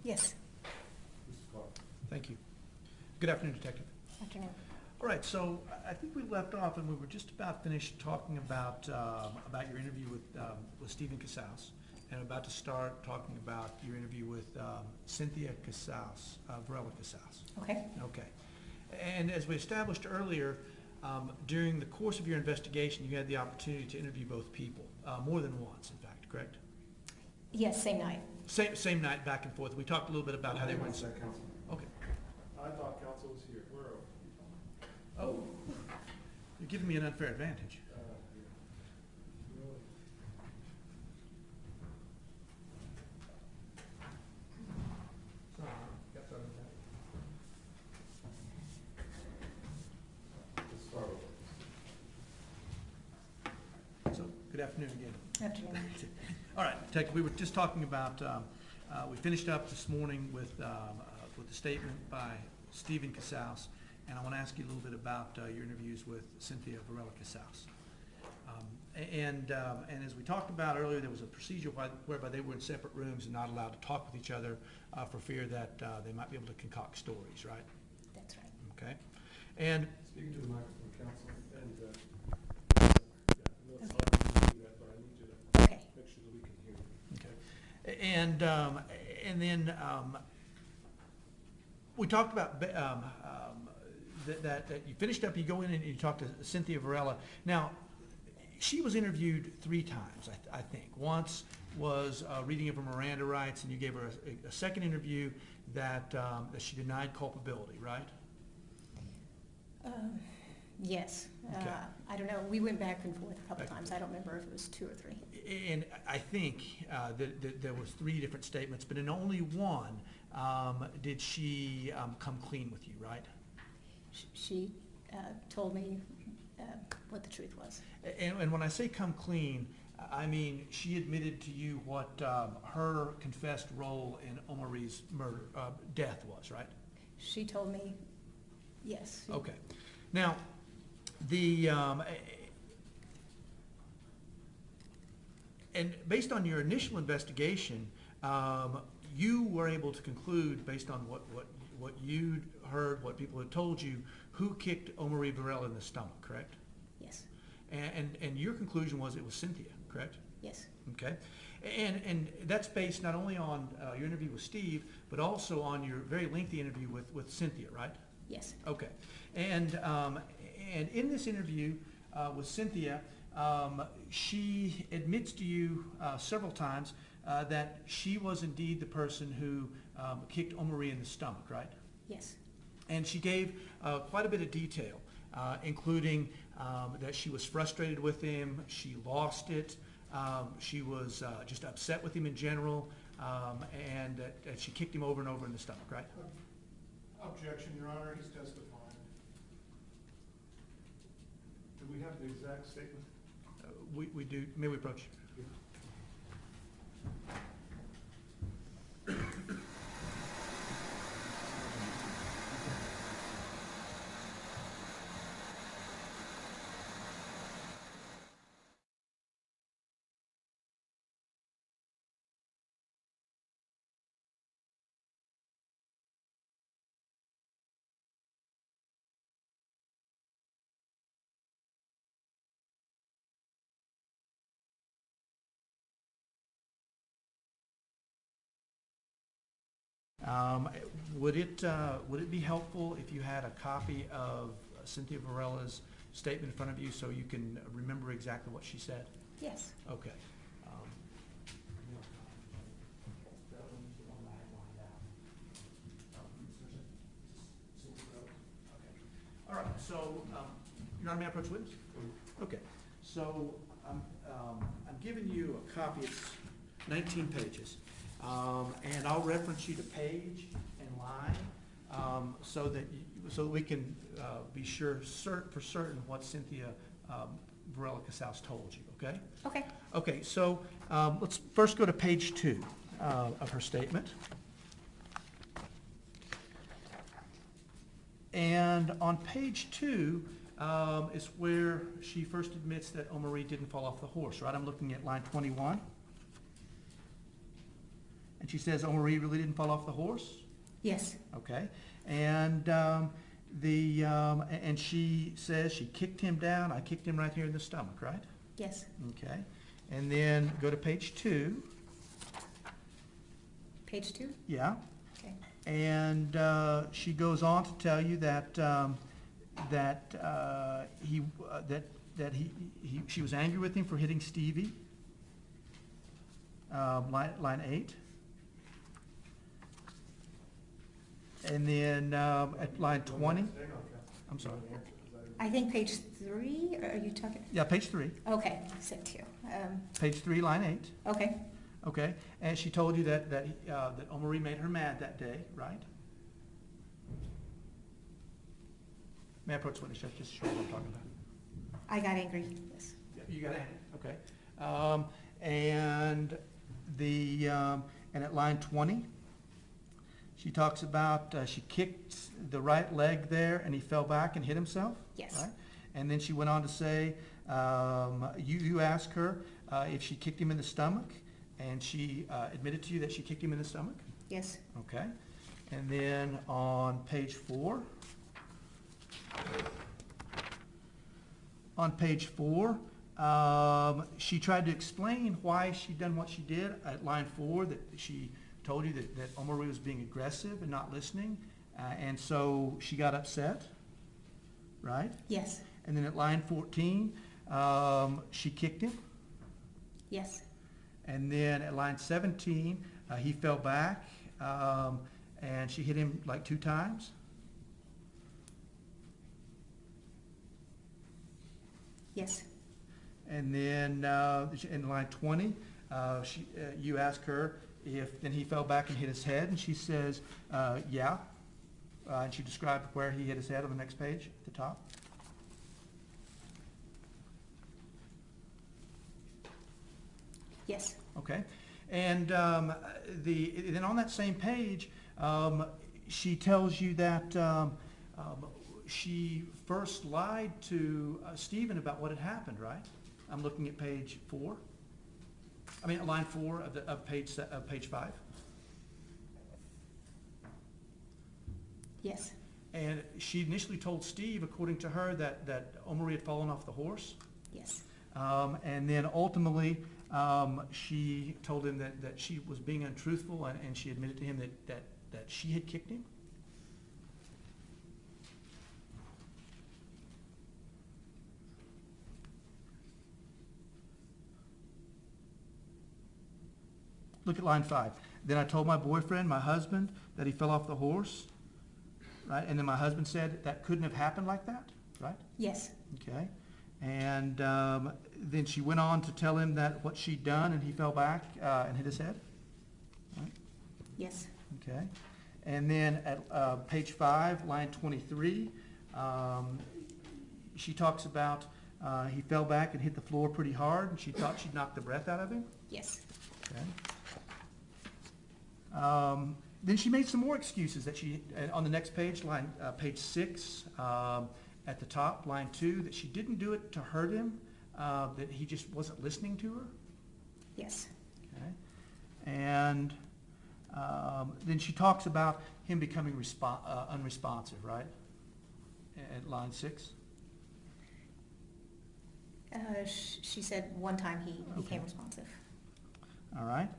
Yes. Mr. Clark. Thank you. Good afternoon, Detective. Afternoon. All right, so I think we left off and we were just about finished talking about your interview with Stephen Casaus, and about to start talking about your interview with Cynthia Casaus, Varela Casaus. Okay. Okay. And as we established earlier, during the course of your investigation, you had the opportunity to interview both people, more than once, in fact, correct? Yes, same night. Same night, back and forth. We talked a little bit about how they went. Counsel. Okay. I thought counsel was here. Where are we? Oh, you're giving me an unfair advantage. Really? Let's start over. So, good afternoon again. Afternoon. All right, Detective, we were just talking about, we finished up this morning with the statement by Stephen Casaus, and I want to ask you a little bit about your interviews with Cynthia Varela Casaus. And as we talked about earlier, there was a procedure whereby they were in separate rooms and not allowed to talk with each other for fear that they might be able to concoct stories, right? That's right. Okay. And Speaking to the microphone, counsel, and, yeah, I know it's hard to do that, but I need you to Okay. make sure that we can hear you. okay. And then we talked about that you finished up. You go in and you talk to Cynthia Varela. Now, she was interviewed 3 times, I think. Once was a reading of her Miranda rights, and you gave her a second interview that she denied culpability, right? Yes. Okay. I don't know. We went back and forth a couple times. I don't remember if it was 2 or 3. And I think that there was 3 different statements, but in only one did she come clean with you, right? She told me what the truth was. And when I say come clean, I mean she admitted to you what her confessed role in Omaree's murder, death was, right? She told me, yes. Okay. Now, the and based on your initial investigation, you were able to conclude, based on what you heard, what people had told you, who kicked Omaree Varela in the stomach, correct? Yes. And your conclusion was it was Cynthia, correct? Yes. Okay. And that's based not only on your interview with Steve, but also on your very lengthy interview with Cynthia, right? Yes. Okay. And in this interview with Cynthia, she admits to you several times that she was indeed the person who kicked Omaree in the stomach, right? Yes. And she gave quite a bit of detail, including that she was frustrated with him, she lost it, she was just upset with him in general, and that she kicked him over and over in the stomach, right? Objection, Your Honor, he's testifying. Do we have the exact statement? We do. May we approach? Would it be helpful if you had a copy of Cynthia Varela's statement in front of you so you can remember exactly what she said? Yes. Okay. All right. So, Your Honor, may I approach witness? Okay. So I'm giving you a copy. It's 19 pages. And I'll reference you to page and line so that we can be sure for certain what Cynthia Varela Casaus told you. Okay. Okay. Okay. So let's first go to page 2 of her statement. And on page 2 is where she first admits that Omaree didn't fall off the horse. Right. I'm looking at line 21. And she says Omaree really didn't fall off the horse? Yes. Okay. And and she says she kicked him down. I kicked him right here in the stomach, right? Yes. Okay. And then go to page 2. Page 2? Yeah. Okay. And she goes on to tell you that she was angry with him for hitting Stevie. Line 8. And then at line 20, Hang on, Counsel. I'm sorry. I think page 3, or are you talking? Yeah, page 3. Okay, said 2. Page 3, line 8. Okay. Okay. And she told you that Omaree made her mad that day, right? May I approach witness? Just show what I'm talking about. I got angry, yes. Yeah, you got it. Okay. And at line 20, she talks about she kicked the right leg there, and he fell back and hit himself. Yes. Right? And then she went on to say, you asked her if she kicked him in the stomach, and she admitted to you that she kicked him in the stomach. Yes. Okay. And then on page 4. On page 4, she tried to explain why she'd done what she did at line 4, that she told you that Omaree was being aggressive and not listening, and so she got upset, right? Yes. And then at line 14, she kicked him. Yes. And then at line 17, he fell back, and she hit him like 2 times. Yes. And then in line 20, you ask her if then he fell back and hit his head, and she says, yeah. And she described where he hit his head on the next page at the top. Yes. Okay. And then on that same page, she tells you that she first lied to Stephen about what had happened, right? I'm looking at page 4. I mean, line 4 of page 5. Yes. And she initially told Steve, according to her, that Omaree had fallen off the horse. Yes. And then ultimately, she told him that she was being untruthful, and she admitted to him that she had kicked him. Look at line 5. Then I told my boyfriend, my husband, that he fell off the horse, right? And then my husband said that couldn't have happened like that, right? Yes. Okay. And then she went on to tell him that what she'd done, and he fell back and hit his head. Right? Yes. Okay. And then at page 5, line 23, she talks about he fell back and hit the floor pretty hard, and she thought she'd knocked the breath out of him. Yes. Okay. Then she made some more excuses that she, on the next page, page 6, at the top, line 2, that she didn't do it to hurt him, that he just wasn't listening to her. Yes. Okay. And then she talks about him becoming unresponsive, right? At line 6. She said one time he became responsive. All right.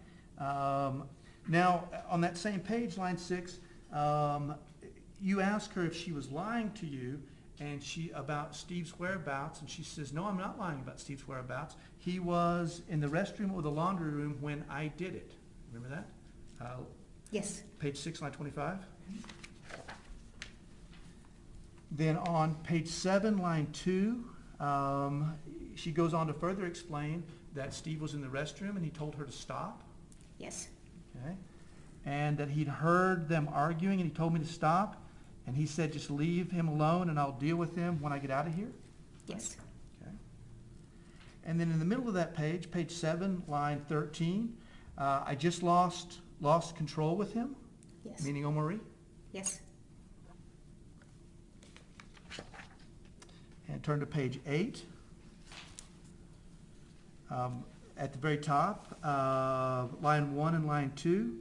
Now, on that same page, line 6, you ask her if she was lying to you and about Steve's whereabouts, and she says, no, I'm not lying about Steve's whereabouts. He was in the restroom or the laundry room when I did it. Remember that? Yes. Page 6, line 25. Then on page 7, line 2, she goes on to further explain that Steve was in the restroom and he told her to stop. Yes. Okay. And that he'd heard them arguing and he told me to stop. And he said, just leave him alone and I'll deal with him when I get out of here. Yes. Okay. And then in the middle of that page, page 7, line 13, I just lost control with him. Yes. Meaning Omaree. Yes. And turn to page 8. At the very top, line 1 and line 2,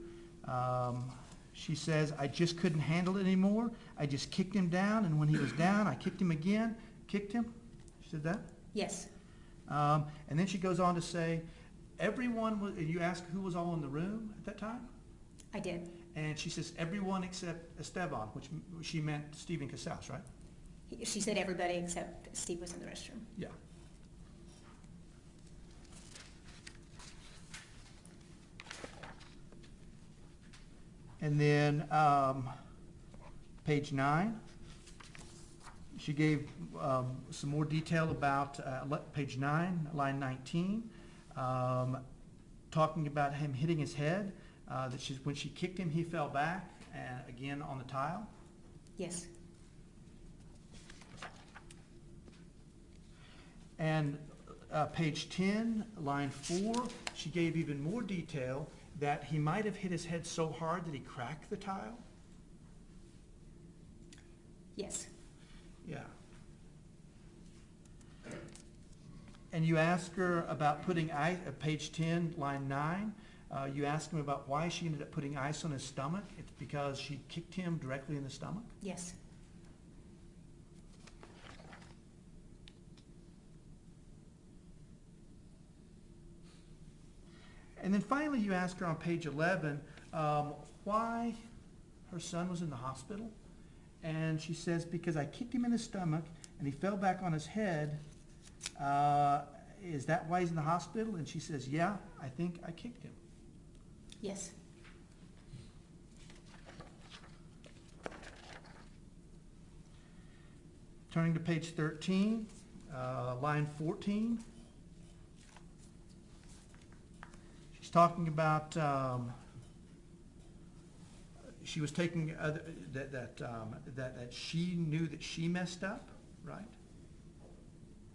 She says, I just couldn't handle it anymore. I just kicked him down, and when he was down, I kicked him again, kicked him. She said that? Yes. And then she goes on to say, everyone was, and you ask who was all in the room at that time? I did. And she says, everyone except Esteban, which she meant Stephen Casaus, right? She said everybody except Steve was in the restroom. Yeah. And then page 9, she gave some more detail about page 9, line 19, talking about him hitting his head. That when she kicked him, he fell back, and again on the tile. Yes. And page 10, line 4, she gave even more detail that he might have hit his head so hard that he cracked the tile. Yes. Yeah. And you ask her about putting ice, page 10, line 9, you ask him about why she ended up putting ice on his stomach. It's because she kicked him directly in the stomach. Yes. And then finally you ask her on page 11 why her son was in the hospital. And she says, because I kicked him in the stomach and he fell back on his head. Is that why he's in the hospital? And she says, yeah, I think I kicked him. Yes. Turning to page 13, line 14. She's talking about she was taking that she knew that she messed up, right?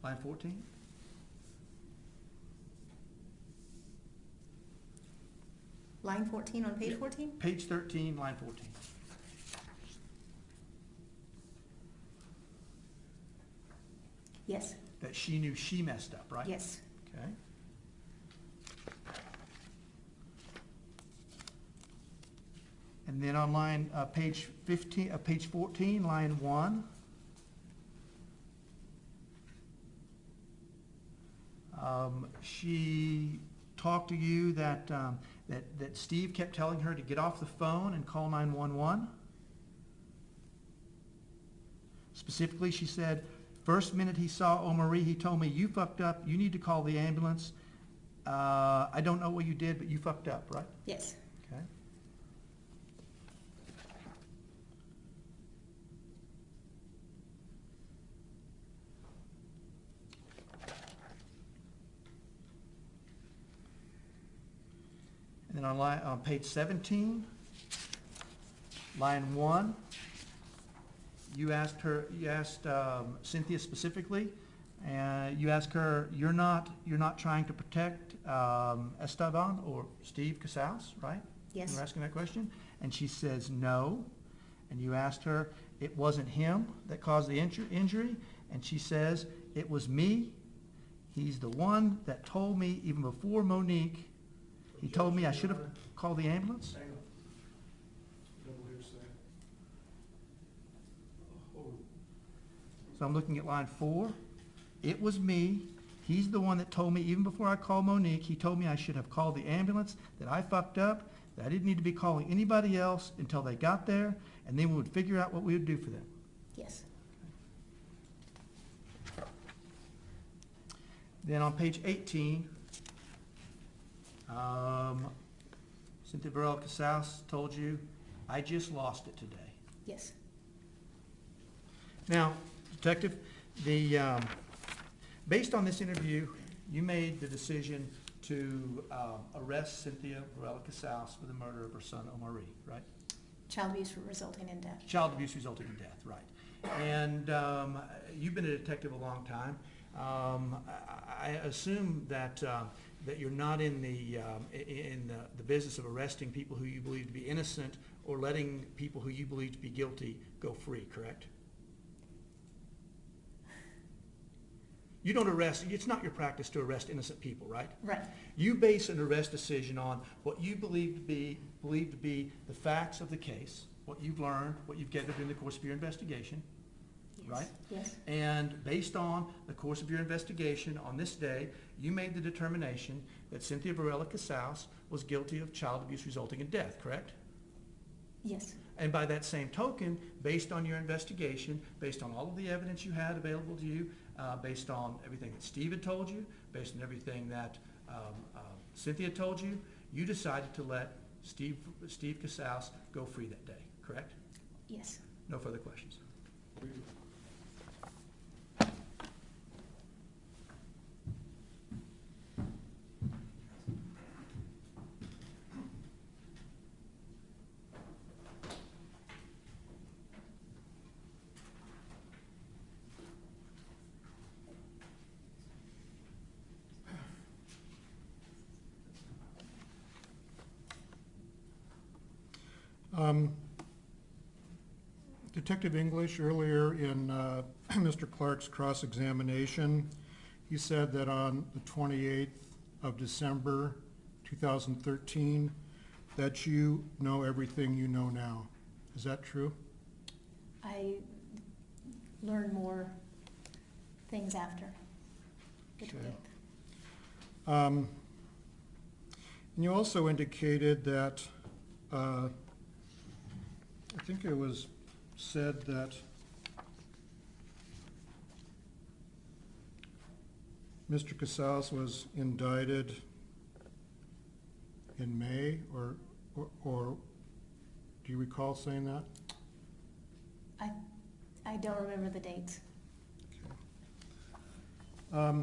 Line 14. Line 14 on page 14? Page 13, line 14. Yes. That she knew she messed up, right? Yes. Okay. And then on line page 15, page 14, line 1. She talked to you that Steve kept telling her to get off the phone and call 911. Specifically, she said, first minute he saw Omaree, he told me, you fucked up, you need to call the ambulance. I don't know what you did, but you fucked up, right? Yes. Okay. And then on page 17, line 1, you asked Cynthia specifically, and you asked her, you're not trying to protect Esteban or Steve Casaus, right? Yes. You were asking that question, and she says no. And you asked her, it wasn't him that caused the injury, and she says it was me. He's the one that told me even before Monique. He told me I should have called the ambulance. Hang on. Double hearsay. Oh, So I'm looking at line 4. It was me. He's the one that told me even before I called Monique. He told me I should have called the ambulance, that I fucked up, that I didn't need to be calling anybody else until they got there, and then we would figure out what we would do for them. Yes. Then on page 18, Cynthia Varela Casaus told you, I just lost it today. Yes. Now, Detective, based on this interview, you made the decision to arrest Cynthia Varela Casaus for the murder of her son, Omaree, right? Child abuse resulting in death. Child abuse resulting in death, right. And you've been a detective a long time. I assume that you're not in the business of arresting people who you believe to be innocent or letting people who you believe to be guilty go free, correct? You don't arrest, it's not your practice to arrest innocent people, right? Right. You base an arrest decision on what you believe to be the facts of the case, what you've learned, what you've gathered in the course of your investigation, Yes. right? Yes. And based on the course of your investigation on this day, you made the determination that Cynthia Varela Casaus was guilty of child abuse resulting in death, correct? Yes. And by that same token, based on your investigation, based on all of the evidence you had available to you, based on everything that Steve had told you, based on everything that Cynthia told you, you decided to let Steve Casaus go free that day, correct? Yes. No further questions. Detective English, earlier in Mr. Clark's cross-examination, he said that on the 28th of December 2013, that you know everything you know now. Is that true? I learned more things after the Okay. 28th. And you also indicated that, I think it was said that Mr. Casaus was indicted in May, or do you recall saying that? I don't remember the dates. Okay.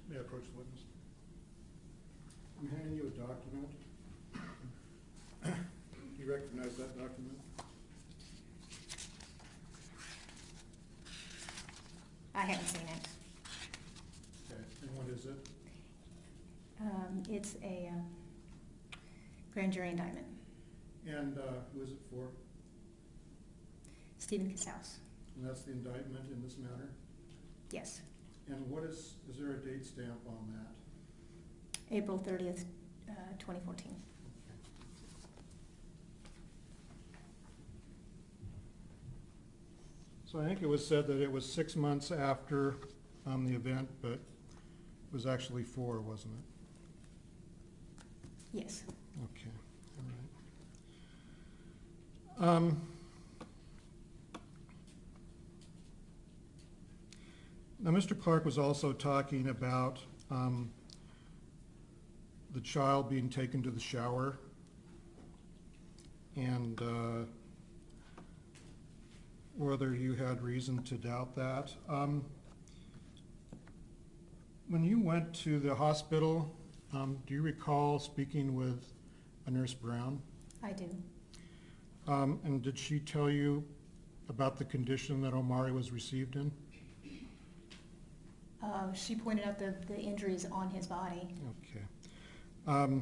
May I approach the witness? I'm handing you a document. Do you recognize that document? I haven't seen it. Okay, and what is it? It's a grand jury indictment. And who is it for? Stephen Casaus. And that's the indictment in this matter? Yes. And what is there a date stamp on that? April 30th, 2014. So I think it was said that it was 6 months after the event, but it was actually 4, wasn't it? Yes. Okay, all right. Now, Mr. Clark was also talking about the child being taken to the shower, and whether you had reason to doubt that. When you went to the hospital, do you recall speaking with a Nurse Brown? I do. And did she tell you about the condition that Omaree was received in? She pointed out the injuries on his body. Okay.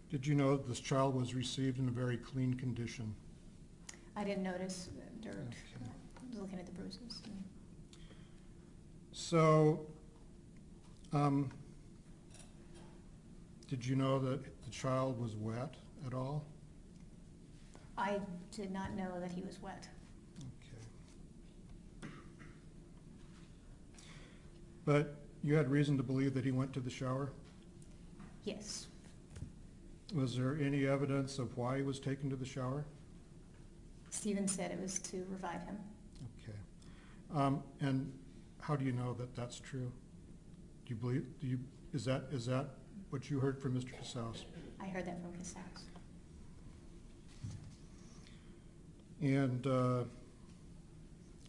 Did you know that this child was received in a very clean condition? I didn't notice dirt. Okay. I was looking at the bruises. So, did you know that the child was wet at all? I did not know that he was wet. Okay. But you had reason to believe that he went to the shower? Yes. Was there any evidence of why he was taken to the shower? Stephen said it was to revive him. Okay. And how do you know that that's true? Do you believe, is that what you heard from Mr. Casaus? I heard that from Casaus. And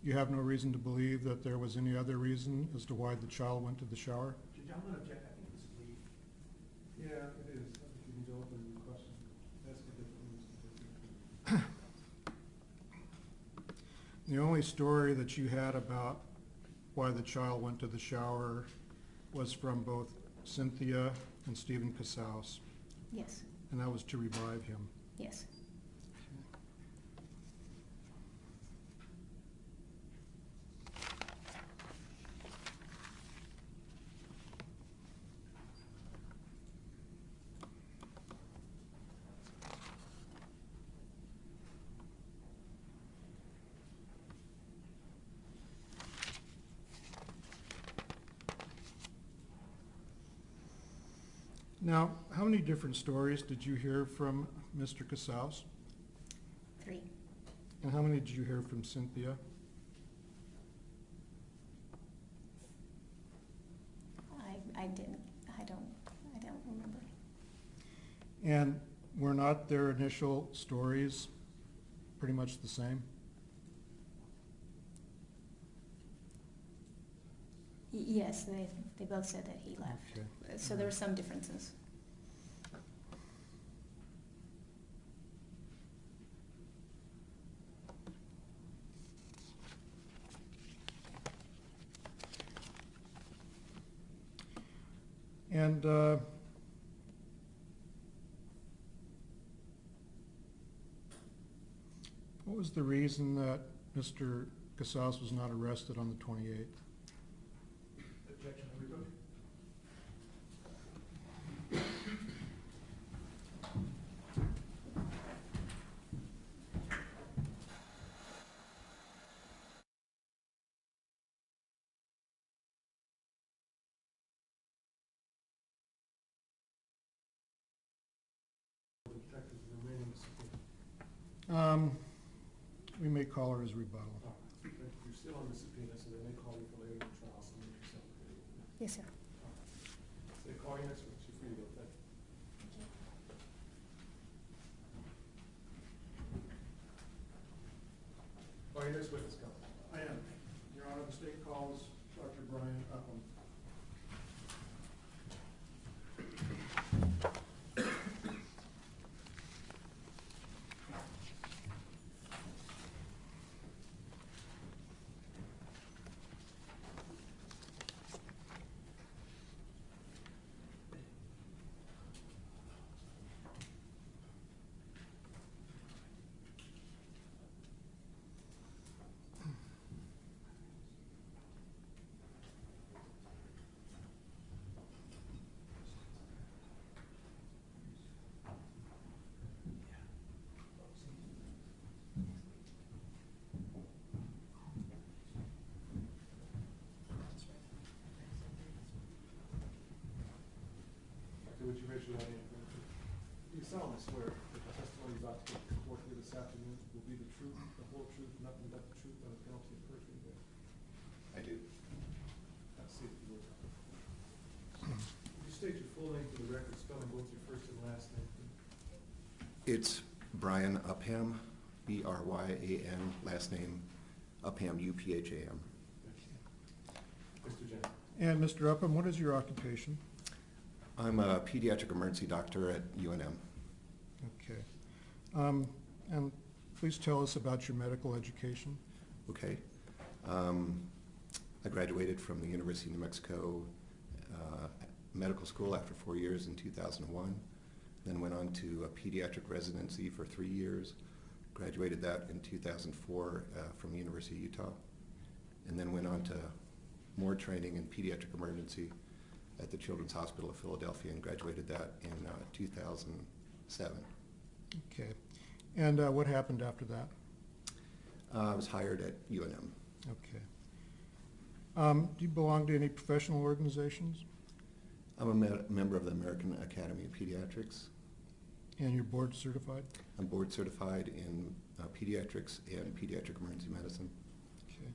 you have no reason to believe that there was any other reason as to why the child went to the shower? I'm going to object. I think it's leave. Yeah, it is. I think you need to open the question. That's the difference. the only story that you had about why the child went to the shower was from both Cynthia and Stephen Casaus, Yes, and that was to revive him. yes. Now, how many different stories did you hear from Mr. Casaus? 3. And how many did you hear from Cynthia? I didn't, I don't remember. And were not their initial stories pretty much the same? Yes, they both said that he left. Okay. So there were some differences. And what was the reason that Mr. Casaus was not arrested on the 28th? Objection, everybody? Detective remaining subpoena. We may call her as rebuttal. You're still on the subpoena, so they may call you for later in the trial, so make yourself available. Yes, sir. So they call you next week, you're free to go, thank you. Call your next witness, counsel. I am. Your Honor, the state calls Dr. Brian Upham. Would you raise your right hand? You solemnly swear that the testimony you're about to give forth here this afternoon will be the truth, the whole truth, nothing but the truth, on the penalty of perjury? I do. Have a seat, if you would. Would you state your full name for the record, spelling both your first and last name, please? It's Brian Upham, B-R-Y-A-N, last name Upham, U-P-H-A-M. Mr. Jenner. And Mr. Upham, what is your occupation? I'm a pediatric emergency doctor at UNM. Okay. And please tell us about your medical education. Okay. I graduated from the University of New Mexico medical school after 4 years in 2001, then went on to a pediatric residency for 3 years, graduated that in 2004 from the University of Utah, and then went on to more training in pediatric emergency at the Children's Hospital of Philadelphia and graduated that in 2007. Okay. And what happened after that? I was hired at UNM. Okay. Do you belong to any professional organizations? I'm a member of the American Academy of Pediatrics. And you're board certified? I'm board certified in pediatrics and pediatric emergency medicine. Okay.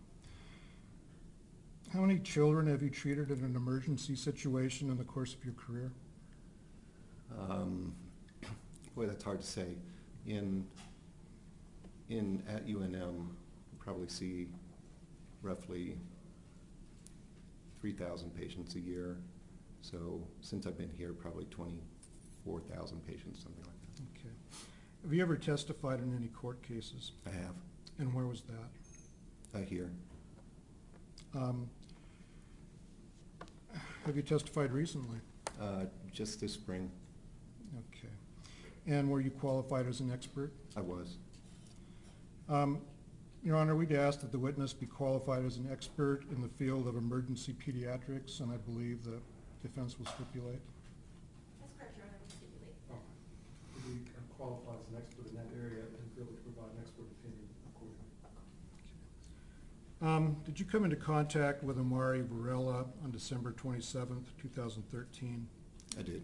How many children have you treated in an emergency situation in the course of your career? Boy, that's hard to say. At UNM, we probably see roughly 3,000 patients a year. So since I've been here, probably 24,000 patients, something like that. Okay. Have you ever testified in any court cases? I have. And where was that? Here. Have you testified recently? Just this spring, Okay. And were you qualified as an expert? I was. Your Honor, we'd ask that the witness be qualified as an expert in the field of emergency pediatrics, and I believe the defense will stipulate. That's correct, Your Honor, we stipulate. Oh, to be qualified as an expert in that area and be able to provide an expert opinion accordingly. Did you come into contact with Omaree Varela on December 27th, 2013? I did.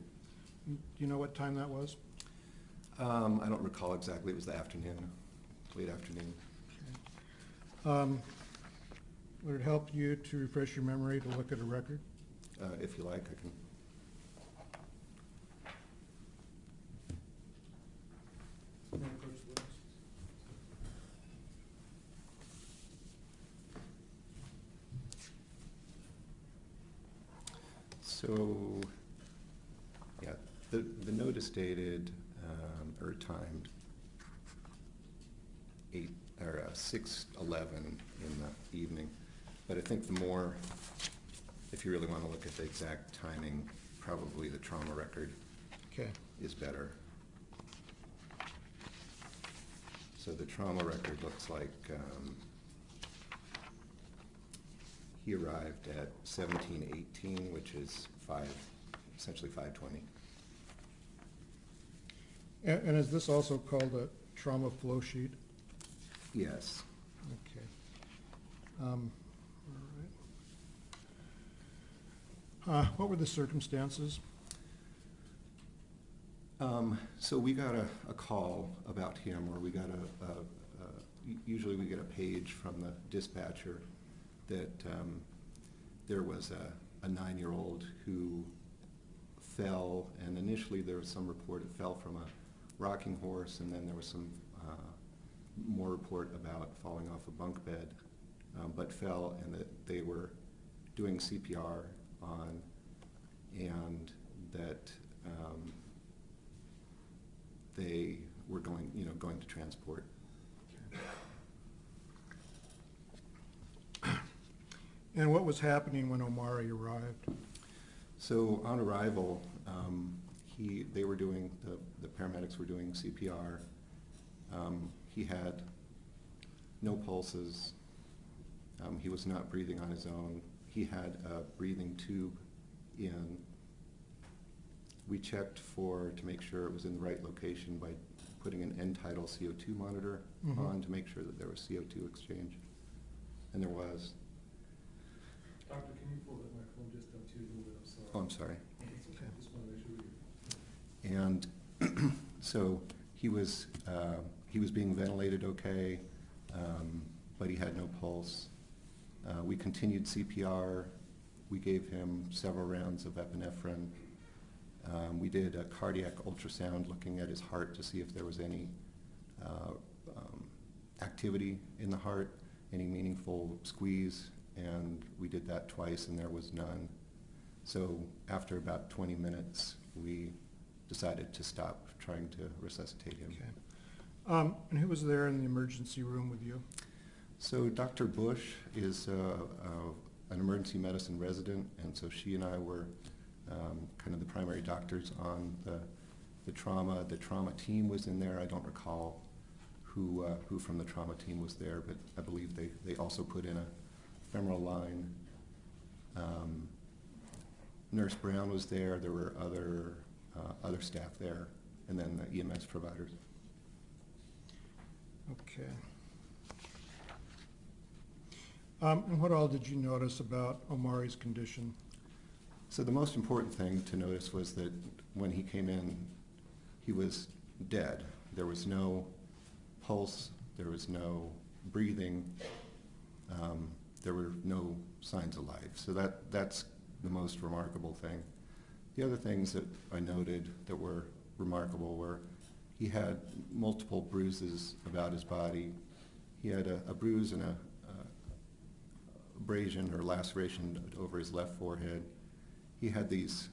Do you know what time that was? I don't recall exactly. It was the afternoon, late afternoon. Would it help you to refresh your memory to look at a record? If you like, I can. May I approach the witness? So, yeah, the notice dated or timed 6:11 in the evening, but I think the more, if you really want to look at the exact timing, probably the trauma record Okay. is better. So the trauma record looks like he arrived at 17:18, which is essentially 5:20. And is this also called a trauma flow sheet? Yes. Okay. All right. What were the circumstances? So we got a call about him, or we got usually we get a page from the dispatcher that there was a 9-year-old who fell, and initially there was some report it fell from a rocking horse, and then there was some more report about falling off a bunk bed, but fell, and that they were doing CPR on, and that they were going to transport. And what was happening when Omaree arrived? So on arrival, they were doing, the paramedics were doing CPR. He had no pulses. He was not breathing on his own. He had a breathing tube in. We checked to make sure it was in the right location by putting an end-tidal CO2 monitor on to make sure that there was CO2 exchange, and there was. Doctor, can you pull that microphone just up to you a little bit? I'm sorry. Oh, I'm sorry. It's okay. Just want to make sure we And so he was being ventilated okay, but he had no pulse. We continued CPR. We gave him several rounds of epinephrine. We did a cardiac ultrasound looking at his heart to see if there was any activity in the heart, any meaningful squeeze, and we did that twice and there was none. So after about 20 minutes, we decided to stop trying to resuscitate him. Okay. And who was there in the emergency room with you? So Dr. Bush is an emergency medicine resident, and so she and I were kind of the primary doctors on the trauma. The trauma team was in there. I don't recall who from the trauma team was there, but I believe they also put in a femoral line. Nurse Brown was there. There were other staff there, and then the EMS providers. Okay. And what all did you notice about Omaree's condition? So the most important thing to notice was that when he came in, he was dead. There was no pulse, there was no breathing, there were no signs of life. So that's the most remarkable thing. The other things that I noted that were remarkable were he had multiple bruises about his body. He had a bruise and a abrasion or laceration over his left forehead. He had these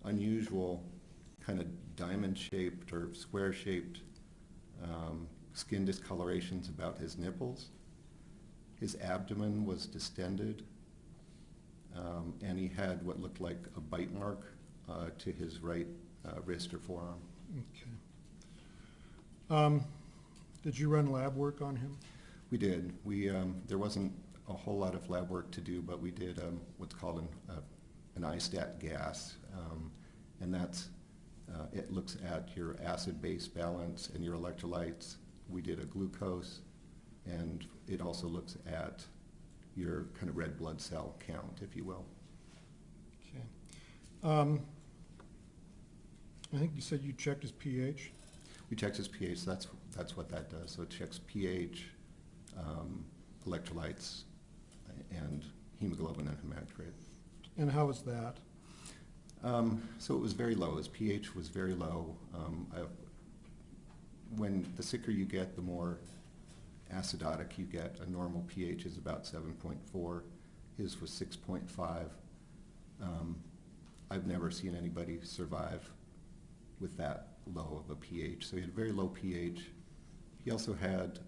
unusual kind of diamond-shaped or square-shaped skin discolorations about his nipples. His abdomen was distended, and he had what looked like a bite mark to his right wrist or forearm. Okay. Did you run lab work on him? We did. There wasn't a whole lot of lab work to do, but we did what's called an ISTAT gas, and that's it looks at your acid-base balance and your electrolytes. We did a glucose, and it also looks at your kind of red blood cell count, if you will. Okay. I think you said you checked his pH. We checked his pH. That's what that does. So it checks pH, electrolytes, and hemoglobin and hematocrit. And how was that? So it was very low. His pH was very low. When the sicker you get, the more acidotic you get. A normal pH is about 7.4. His was 6.5. I've never seen anybody survive with that low of a pH. So he had a very low pH. He also had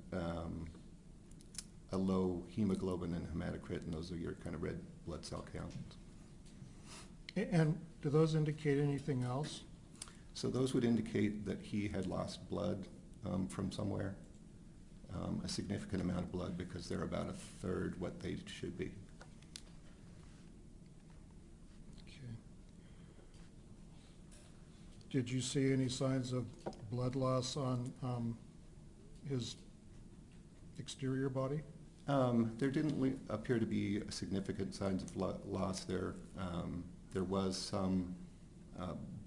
a low hemoglobin and hematocrit, and those are your kind of red blood cell counts. And do those indicate anything else? So those would indicate that he had lost blood from somewhere, a significant amount of blood, because they're about a third what they should be. Okay. Did you see any signs of blood loss on his exterior body? There didn't appear to be significant signs of blood loss there. There was some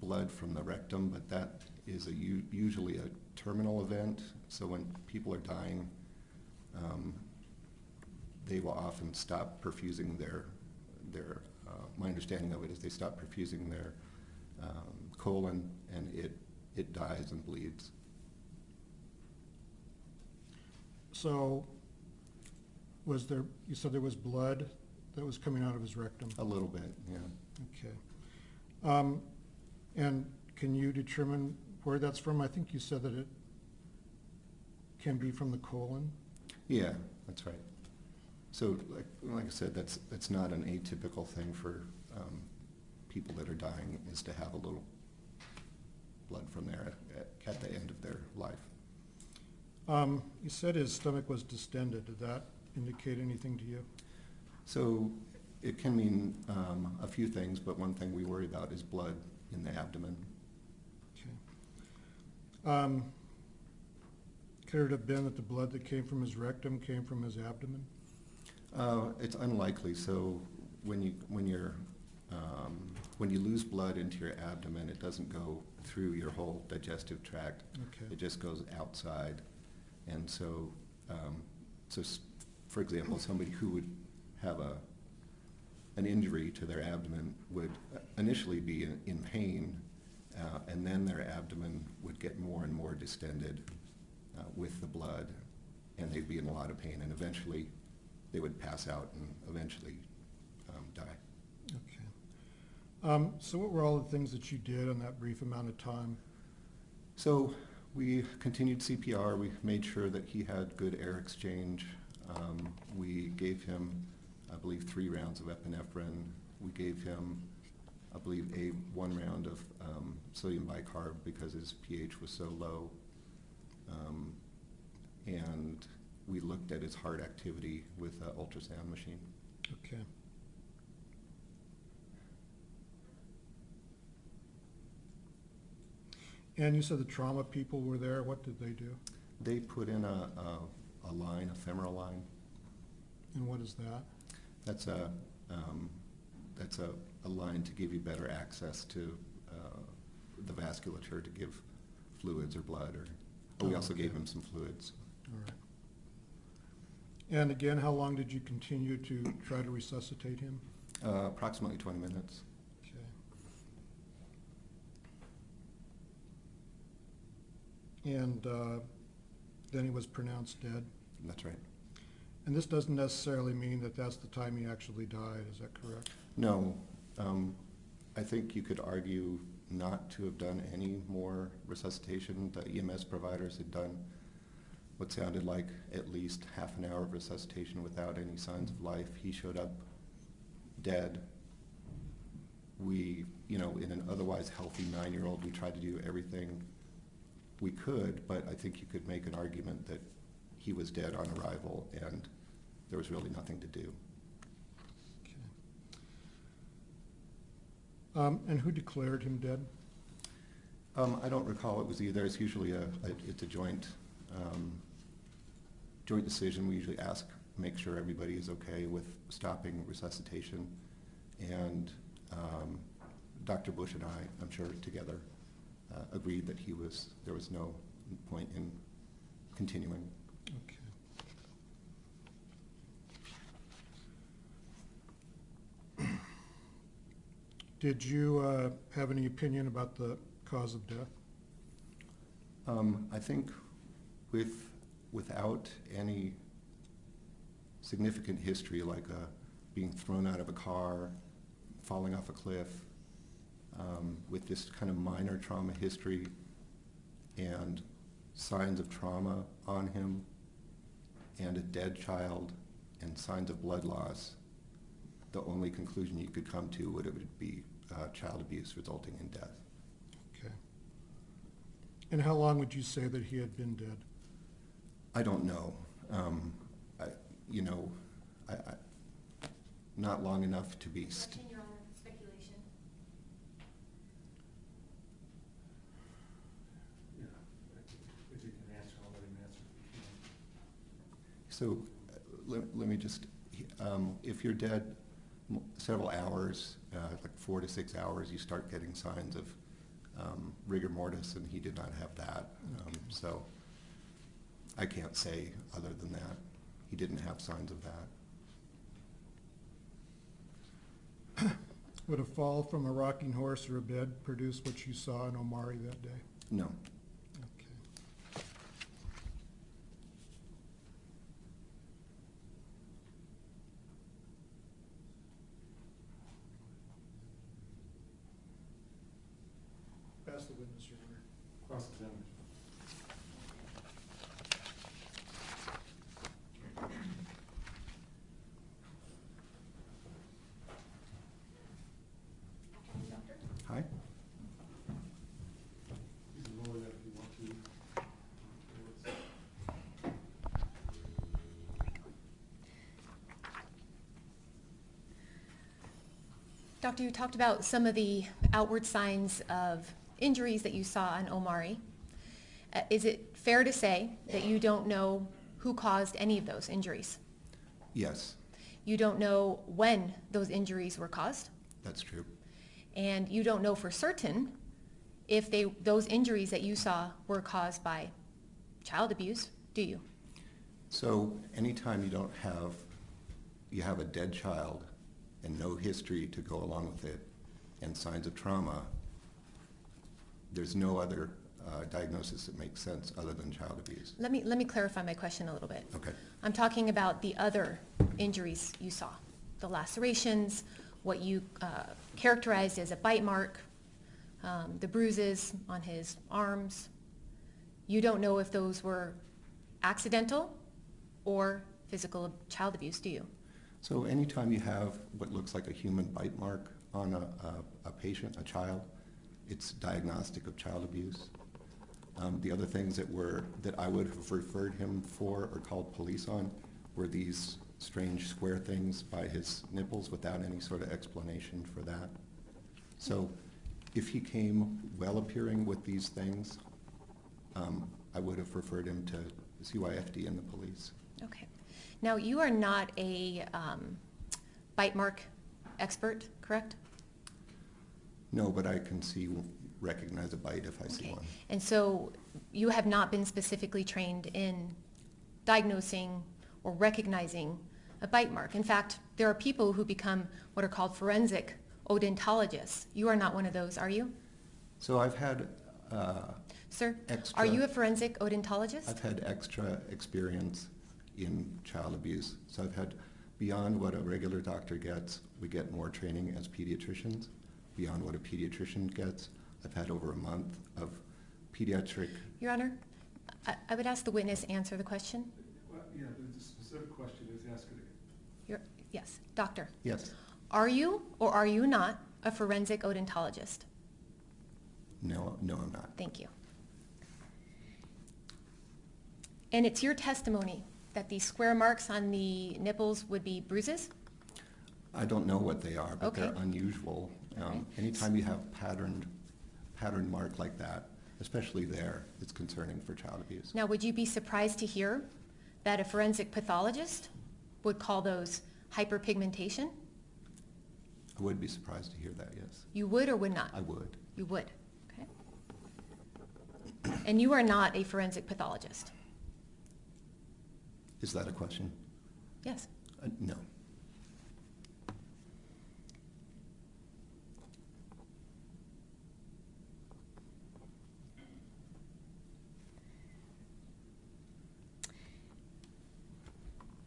blood from the rectum, but that is usually a terminal event. So when people are dying, they will often stop perfusing their my understanding of it is they stop perfusing their colon, and it dies and bleeds. So was there, you said there was blood that was coming out of his rectum? A little bit, yeah. Okay. And can you determine where that's from? I think you said that it can be from the colon. Yeah, that's right. So, like I said, that's not an atypical thing for people that are dying, is to have a little blood from there at the end of their life. You said his stomach was distended. Did that indicate anything to you? So it can mean a few things, but one thing we worry about is blood in the abdomen. Okay. Could it have been that the blood that came from his rectum came from his abdomen? It's unlikely. So when you lose blood into your abdomen, it doesn't go through your whole digestive tract. Okay. It just goes outside. And so, for example, somebody who would have an injury to their abdomen would initially be in pain, and then their abdomen would get more and more distended with the blood, and they'd be in a lot of pain, and eventually they would pass out and eventually die. Okay. So what were all the things that you did in that brief amount of time? So we continued CPR. We made sure that he had good air exchange. We gave him, I believe, 3 rounds of epinephrine. We gave him, I believe, 1 round of sodium bicarb because his pH was so low. And we looked at his heart activity with an ultrasound machine. Okay. And you said the trauma people were there. What did they do? They put in a line, a femoral line. And what is that? That's a line to give you better access to the vasculature to give fluids or blood, or we also gave him some fluids. All right. And again, how long did you continue to try to resuscitate him? Approximately 20 minutes. Okay. And then he was pronounced dead? That's right. And this doesn't necessarily mean that that's the time he actually died, is that correct? No. I think you could argue not to have done any more resuscitation. The EMS providers had done what sounded like at least half an hour of resuscitation without any signs of life. He showed up dead. We, in an otherwise healthy 9-year-old, we tried to do everything we could, but I think you could make an argument that he was dead on arrival and there was really nothing to do. Okay. And who declared him dead? I don't recall it was either. It's usually it's a joint decision. We usually make sure everybody is okay with stopping resuscitation, and Dr. Bush and I'm sure together, agreed that there was no point in continuing. Okay. Did you have any opinion about the cause of death? I think without any significant history, like being thrown out of a car, falling off a cliff, with this kind of minor trauma history and signs of trauma on him and a dead child and signs of blood loss, the only conclusion you could come to would be child abuse resulting in death. Okay. And how long would you say that he had been dead? I don't know. Not long enough to be. Question, Your Honor, speculation. Yeah, if you can answer, I'll let him answer if So let me just, if you're dead several hours, like 4 to 6 hours, you start getting signs of rigor mortis, and he did not have that. So I can't say other than that. He didn't have signs of that. Would a fall from a rocking horse or a bed produce what you saw in Omaree that day? No. Okay. Pass the witness, Your Honor. Cross-examination. Doctor? Hi. You can lower that if you want to. Doctor, you talked about some of the outward signs of injuries that you saw in Omaree. Is it fair to say that you don't know who caused any of those injuries? Yes, You don't know when those injuries were caused? that's true. And you don't know for certain if those injuries that you saw were caused by child abuse, do you? So anytime you have a dead child and no history to go along with it and signs of trauma, there's no other diagnosis that makes sense other than child abuse. Let me clarify my question a little bit. Okay. I'm talking about the other injuries you saw, the lacerations, what you characterized as a bite mark, the bruises on his arms. You don't know if those were accidental or physical child abuse, do you? So anytime you have what looks like a human bite mark on a patient, a child, it's diagnostic of child abuse. The other things that I would have referred him for or called police on were these strange square things by his nipples without any sort of explanation for that. So if he came well appearing with these things, I would have referred him to CYFD and the police. Okay. Now, you are not a bite mark expert, correct? No, but I can recognize a bite if I see Okay. one. And so you have not been specifically trained in diagnosing or recognizing a bite mark. In fact, there are people who become what are called forensic odontologists. You are not one of those, are you? So I've had Sir, extra. are you a forensic odontologist? I've had extra experience in child abuse. So I've had, beyond what a regular doctor gets, we get more training as pediatricians. Beyond what a pediatrician gets, I've had over a month of pediatric. Your Honor, I would ask the witness answer the question. Well, yeah, the specific question is asking, Yes, doctor. Yes. Are you or are you not a forensic odontologist? No, I'm not. Thank you. And it's your testimony that these square marks on the nipples would be bruises? I don't know what they are, but they're Okay. unusual. Okay. Anytime you have patterned mark like that, especially there, it's concerning for child abuse. Now, would you be surprised to hear that a forensic pathologist would call those hyperpigmentation? I would be surprised to hear that, yes. You would or would not? I would. You would, okay. And you are not a forensic pathologist? Is that a question? Yes. No.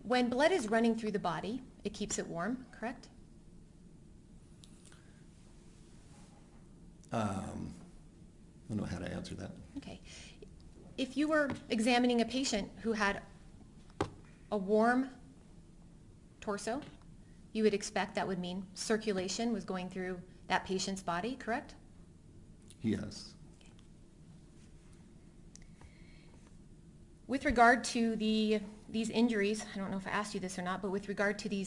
When blood is running through the body, it keeps it warm, correct? I don't know how to answer that. Okay. If you were examining a patient who had a warm torso, you would expect that would mean circulation was going through that patient's body, correct? Yes. With regard to these injuries, I don't know if I asked you this or not, but with regard to the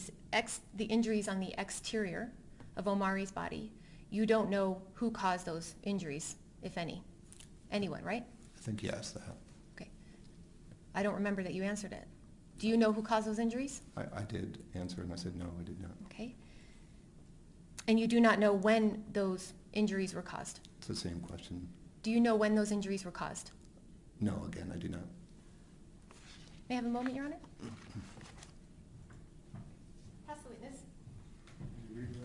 injuries on the exterior of Omaree's body, you don't know who caused those injuries, if any. Anyone, right? I think you asked that. Okay. I don't remember that you answered it. Do you know who caused those injuries? I did answer, and I said, no, I did not. Okay. And you do not know when those injuries were caused? It's the same question. Do you know when those injuries were caused? No, again, I do not. May I have a moment, Your Honor? Pass the witness. you read that?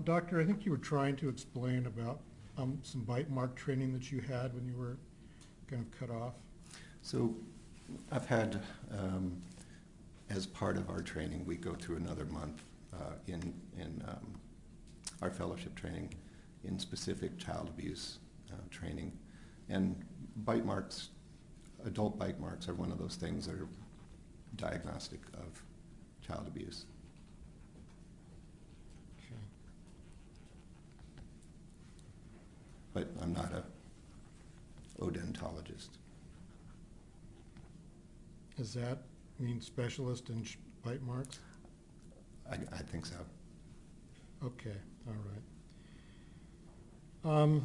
Doctor, I think you were trying to explain about some bite mark training that you had when you were kind of cut off. So I've had, as part of our training, we go through another month in our fellowship training in specific child abuse training. And bite marks, adult bite marks are one of those things that are diagnostic of child abuse. Okay. But I'm not a odontologist. Does that mean specialist in bite marks? I think so. Okay, all right.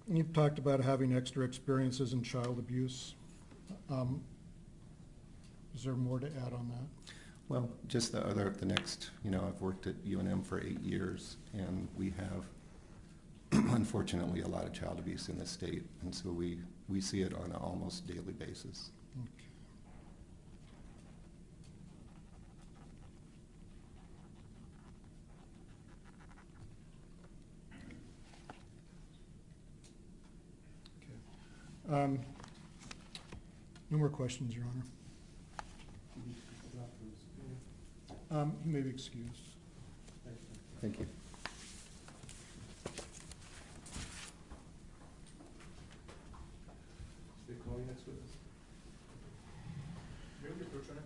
You've talked about having extra experiences in child abuse. Is there more to add on that? Well, just the next, I've worked at UNM for 8 years, and we have, unfortunately, a lot of child abuse in the state, and so we see it on an almost daily basis. Okay. No more questions, Your Honor. You need to speak to the doctor's opinion. You may be excused. Thank you. Thank you. They call you next witness? Maybe you're trying.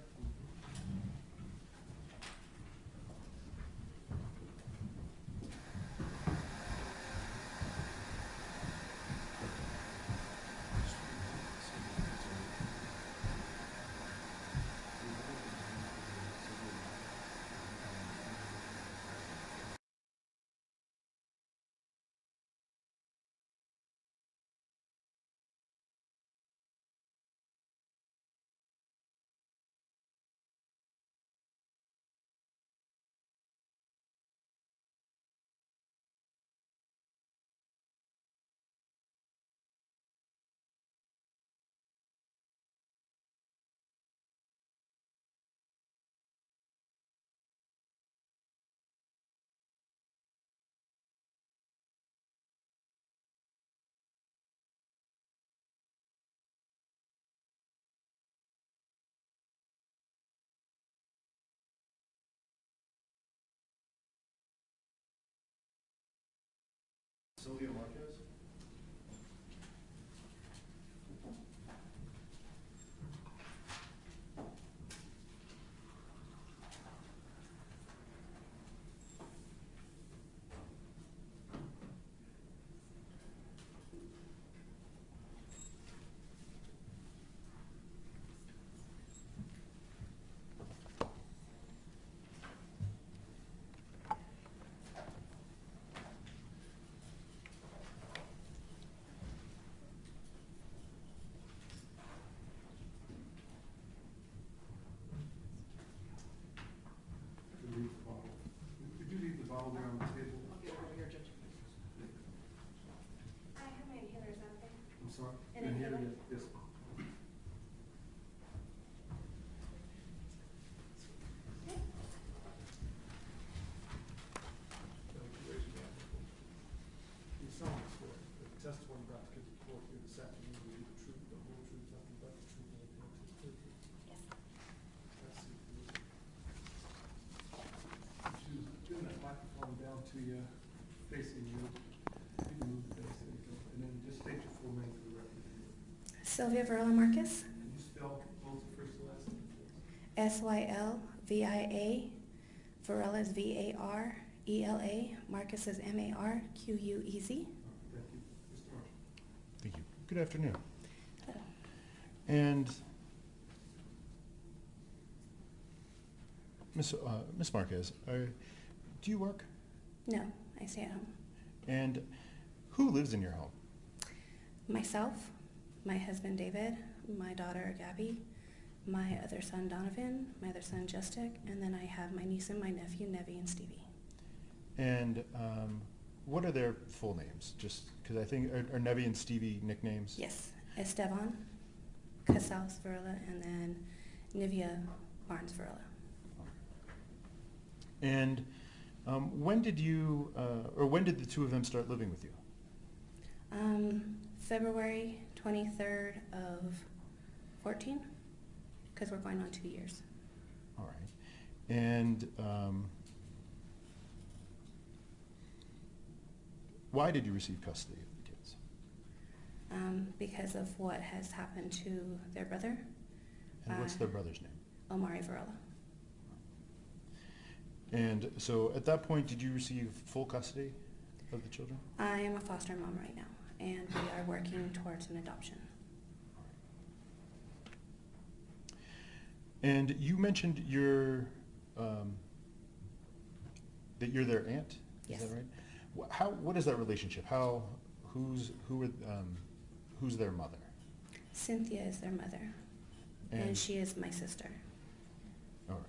Sylvia Marquez? Leave the bottle. Could you leave the bottle there on the table? I have my inhalers out there. I'm sorry? An inhaler? Yes. You solemnly swear that the testimony about to give before you this afternoon will be the truth, the whole truth, nothing but the truth, and nothing else but the truth. Yes. That's it. Would you bring that microphone down to you, facing you? You can move the face, there you go. And then just state your full name for the record. Sylvia Varela Marcus, Can you spell both the first and last name, please? Sylvia. Varela is Varela. Marcus is Marquez. Thank you. Mr. Marshall. Thank you. Good afternoon. Hello. And Miss Marquez, do you work? No, I stay at home. And who lives in your home? Myself, my husband David, my daughter Gabby, my other son Donovan, my other son Justic, and then I have my niece and my nephew Nevi and Stevie. And what are their full names? Just because I think, are Nevi and Stevie nicknames? Yes, Esteban, Casaus Varela, and then Nivea Barnes Varela. And when did you, or when did the two of them start living with you? February 23rd of 14, because we're going on 2 years. All right. And why did you receive custody of the kids? Because of what has happened to their brother, And what's their brother's name? Omaree Varela. And so at that point, did you receive full custody of the children? I am a foster mom right now, and we are working towards an adoption. And you mentioned your, that you're their aunt? Yes. Is that right? What is that relationship? Who's their mother? Cynthia is their mother, and she is my sister. All right.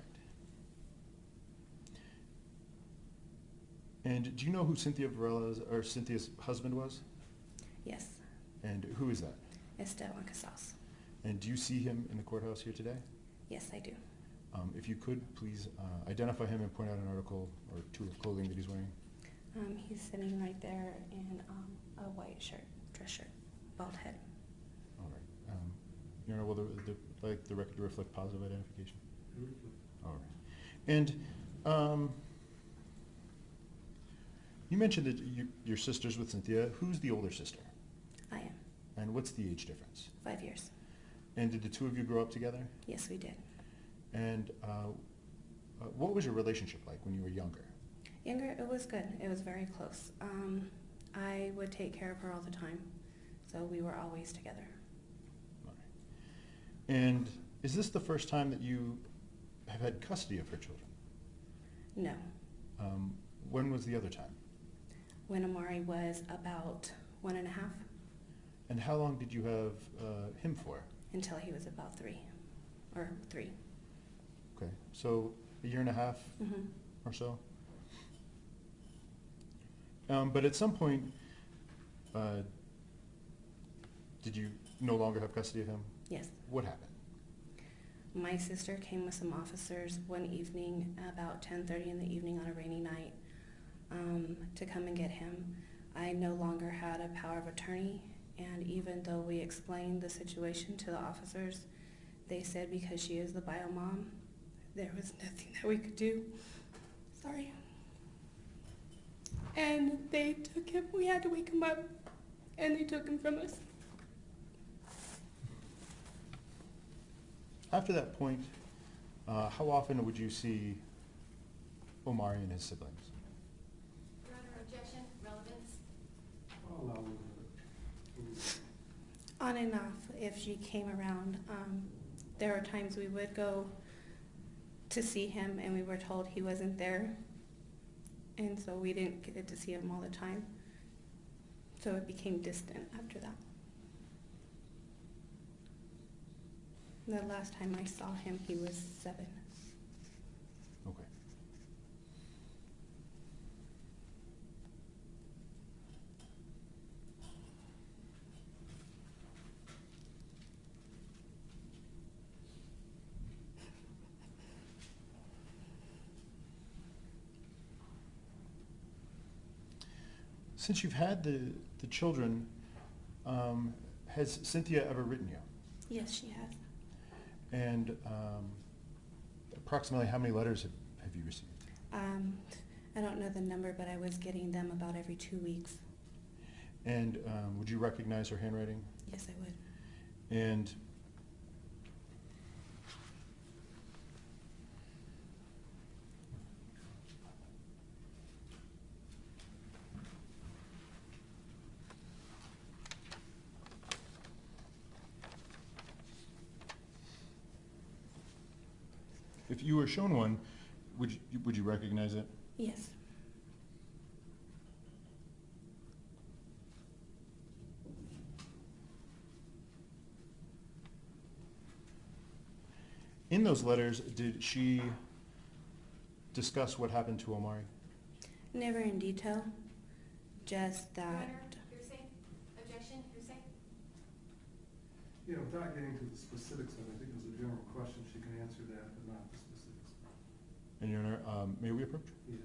And do you know who Cynthia Varela's, or Cynthia's husband was? Yes, And who is that? Esteban Casaus. And do you see him in the courthouse here today? Yes, I do. If you could, please identify him and point out an article or two of clothing that he's wearing. He's sitting right there in a white shirt, dress shirt, bald head. All right. Your Honor, will the record to reflect positive identification? All right. And you mentioned that your sister's with Cynthia. Who's the older sister? I am. And what's the age difference? 5 years. And did the two of you grow up together? Yes, we did. And what was your relationship like when you were younger? Younger, it was good. It was very close. I would take care of her all the time, so we were always together. All right. And is this the first time that you have had custody of her children? No. When was the other time? When Omaree was about 1.5, And how long did you have him for? until he was about 3, or 3. Okay, so a year and a half Mm-hmm. or so? But at some point, did you no longer have custody of him? Yes. What happened? My sister came with some officers one evening, about 10:30 in the evening on a rainy night, to come and get him. I no longer had a power of attorney, and even though we explained the situation to the officers, they said because she is the bio mom, there was nothing that we could do. Sorry. and they took him. We had to wake him up, and they took him from us. After that point, how often would you see Omaree and his siblings? Your Honor, objection, relevance. I'll allow you to. On and off, if she came around. There were times we would go to see him, and we were told he wasn't there, and so we didn't get to see him all the time. So it became distant after that. The last time I saw him, he was 7. Okay. Since you've had the children, has Cynthia ever written you? Yes, she has. And approximately how many letters have you received? I don't know the number, but I was getting them about every 2 weeks. And would you recognize her handwriting? Yes, I would. And if you were shown one, would you recognize it? Yes. In those letters, did she discuss what happened to Omaree? Never in detail, just Your that. Honor, hearsay, objection, hearsay. Yeah, without getting into the specifics of it, I think it was a general question, she can answer that, but not the specifics. And Your Honor, may we approach? Yes.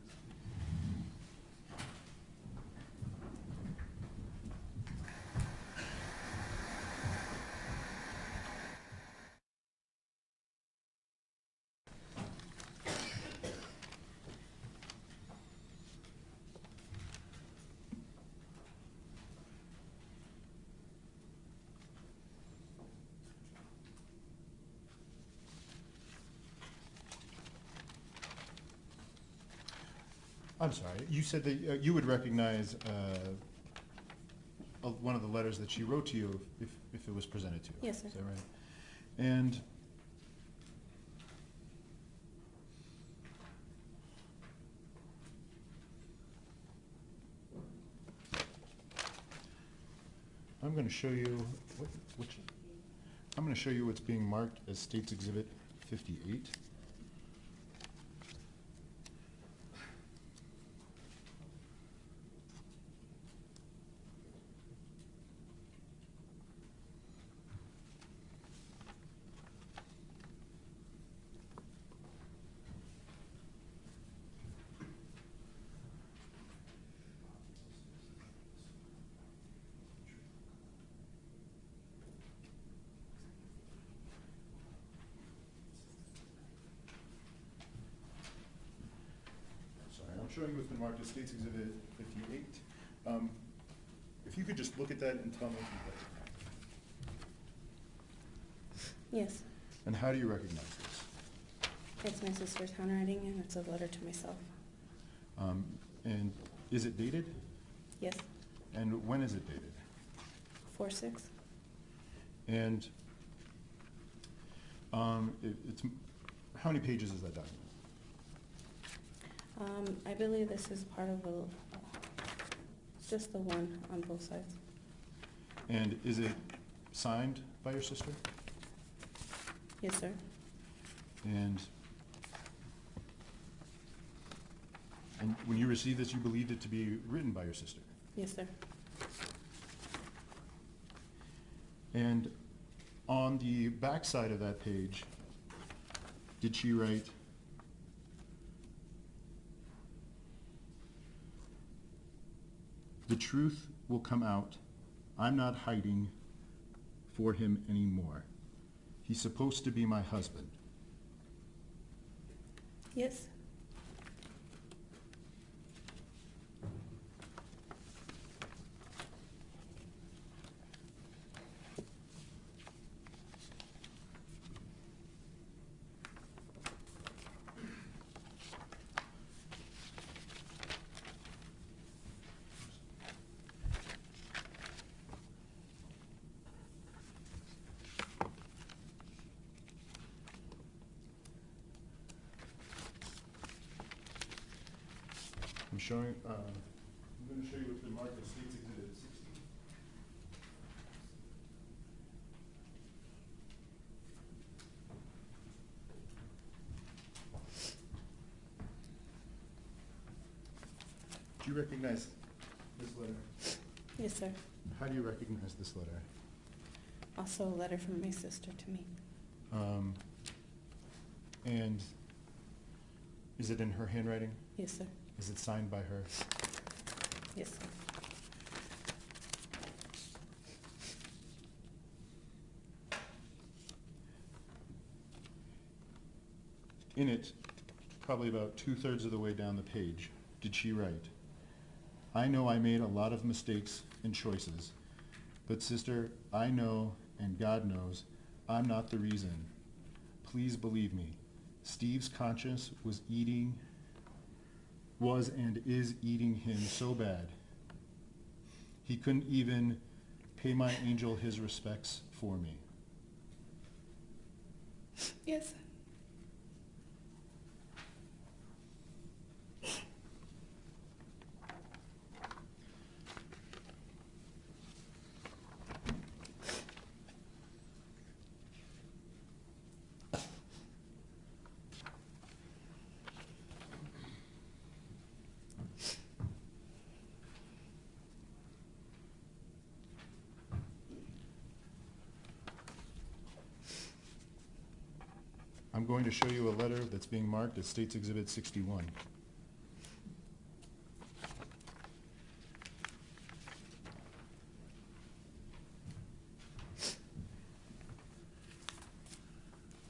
I'm sorry, you said that you would recognize one of the letters that she wrote to you if it was presented to you. Yes, sir. Is that right? And I'm going to show you I'm going to show you what's being marked as State's Exhibit 58. Showing you what's been marked as State's Exhibit 58. If you could just look at that and tell me if you recognize. Yes. And how do you recognize this? It's my sister's handwriting, and it's a letter to myself. And is it dated? Yes. And when is it dated? 4/6. And it's how many pages is that document? I believe this is part of just the one on both sides. And is it signed by your sister? Yes, sir. And when you received this, you believed it to be written by your sister? Yes, sir. And on the back side of that page, did she write, "The truth will come out. I'm not hiding for him anymore. He's supposed to be my husband." Yes. I'm showing, I'm gonna show you what's been marked as State's Exhibit 60. Do you recognize this letter? Yes, sir. How do you recognize this letter? Also a letter from my sister to me. And is it in her handwriting? Yes, sir. Is it signed by her? Yes, sir. In it, probably about 2/3 of the way down the page, did she write, "I know I made a lot of mistakes and choices, but sister, I know and God knows I'm not the reason. Please believe me. Steve's conscience was and is eating him so bad. He couldn't even pay my angel his respects for me." Yes. I'm going to show you a letter that's being marked as State's Exhibit 61.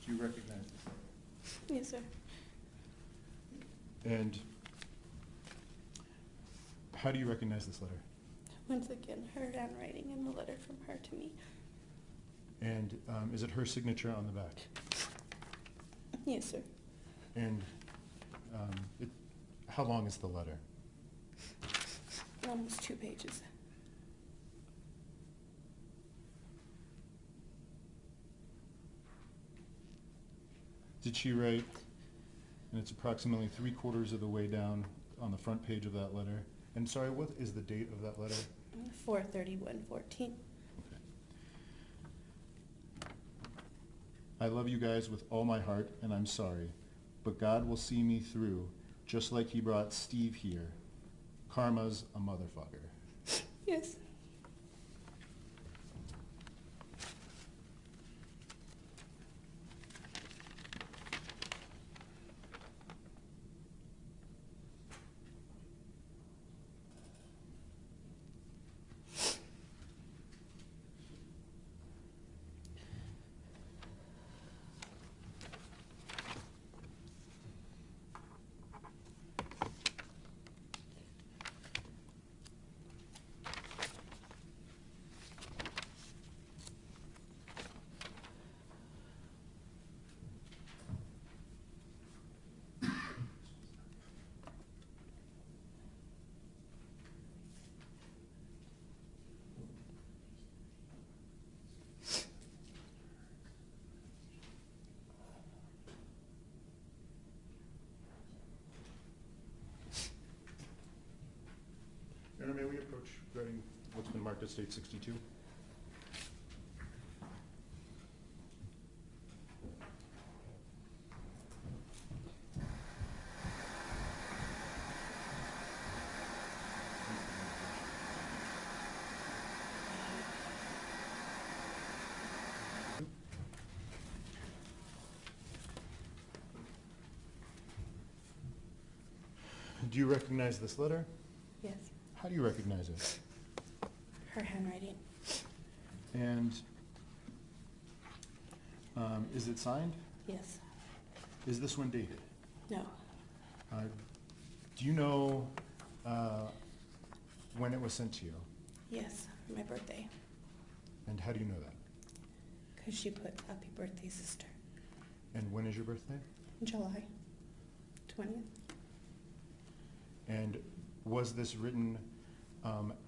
Do you recognize this letter? Yes, sir. And how do you recognize this letter? Once again, her handwriting and the letter from her to me. And is it her signature on the back? Yes, sir. And how long is the letter? Almost 2 pages. Did she write, and it's approximately 3/4 of the way down on the front page of that letter. And sorry, what is the date of that letter? 4/31/14. I love you guys with all my heart, and I'm sorry, but God will see me through, just like he brought Steve here. Karma's a motherfucker. Yes. Anna, may we approach writing what's been marked as State 62? Do you recognize this letter? Yes. How do you recognize it? Her handwriting. And is it signed? Yes. Is this one dated? No. Do you know when it was sent to you? Yes. My birthday. And how do you know that? Because she put happy birthday, sister. And when is your birthday? July 20th. And was this written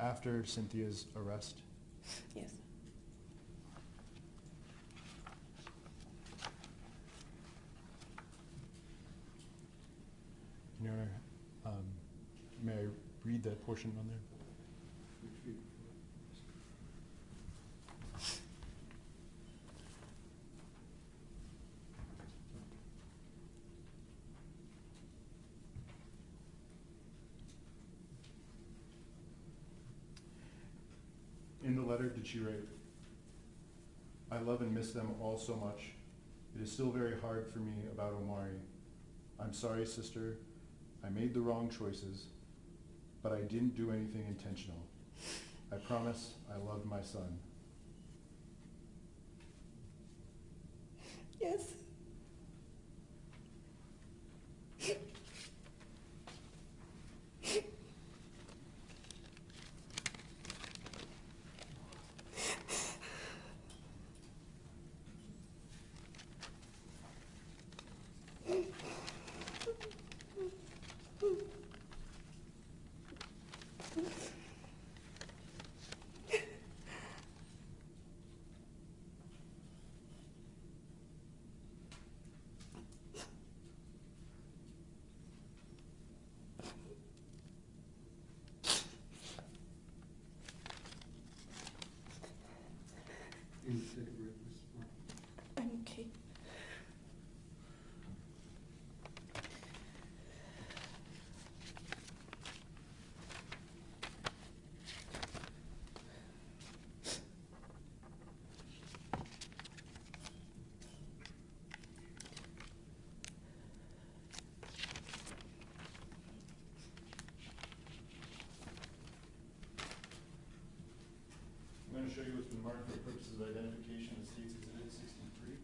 after Cynthia's arrest? Yes. Your, may that portion on there? Retrieve. In the letter, did she write, "I love and miss them all so much. It is still very hard for me about Omaree. I'm sorry, sister. I made the wrong choices, but I didn't do anything intentional. I promise I loved my son." Yes. You need to take a break, Mrs. Mark. I'm okay. I'm going to show you what's been marked for purposes of identification as States Exhibit 63.